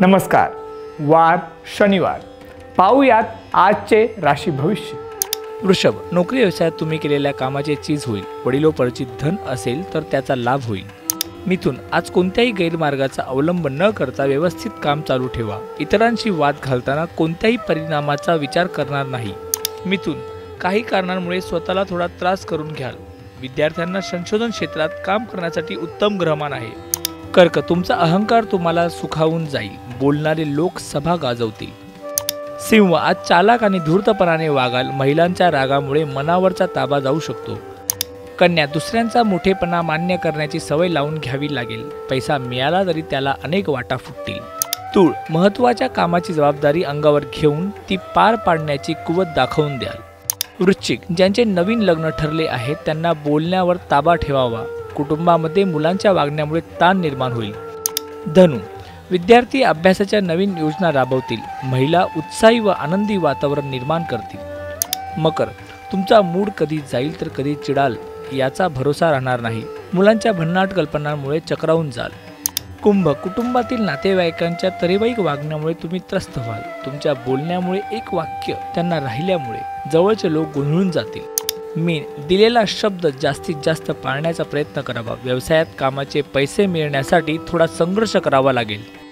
नमस्कार. वार शनिवार. पाहूयात आजचे राशी भविष्य. वृषभ, नोकरी व्यवसायात तुम्ही केलेल्या कामाचे चीज होईल. वडिलोपरिचित धन असेल तर त्याचा लाभ होईल. मिथुन, आज कोणत्याही गैरमार्गाचा अवलंब न करता व्यवस्थित काम चालू ठेवा. इतरांशी वाद घालताना कोणत्याही परिणामाचा विचार करणार नाही. मिथुन, काही कारणांमुळे स्वतःला थोडा त्रास करून घ्याल. विद्यार्थ्यांना संशोधन क्षेत्रात काम करण्यासाठी उत्तम ग्रहमान आहे. कर्क, तुमचा अहंकार तुम्हाला सुखावून जाईल. बोलणारे लोक सभा गाजवतील. सिंह, आज चालाक आणि धूर्तपणाने वागाल. महिलांच्या रागामुळे मनावरचा ताबा जाऊ शकतो. कन्या, दुसऱ्यांचा मोठेपणा मान्य करण्याची सवय लावून घ्यावी लागेल. पैसा मिळाला तरी त्याला अनेक वाटा फुटतील. तूळ, महत्त्वाच्या कामाची जबाबदारी अंगावर घेऊन ती पार पाडण्याची कुवत दाखवून द्याल. वृश्चिक, ज्यांचे नवीन लग्न ठरले आहे त्यांना बोलण्यावर ताबा ठेवावा. कुटुंबामध्ये मुलांच्या वागण्यामुळे ताण निर्माण होईल. धनु, विद्यार्थी अभ्यासाच्या नवीन योजना राबवतील. महिला उत्साही व आनंदी वातावरण निर्माण करतील. मकर, तुमचा मूड कधी जाईल तर कधी चिडाल याचा भरोसा राहणार नाही. मुलांच्या भन्नाट कल्पनांमुळे चक्रावून जाल. कुंभ, कुटुंबातील नातेवाईकांच्या तरेवाईक वागण्यामुळे तुम्ही त्रस्त व्हाल. तुमच्या बोलण्यामुळे एक वाक्य त्यांना राहिल्यामुळे जवळचे लोक गोंधळून जातील. मीन, दिलेला शब्द जास्तीत जास्त पाळण्याचा प्रयत्न करावा. व्यवसायात कामाचे पैसे मिळण्यासाठी थोडा संघर्ष करावा लागेल.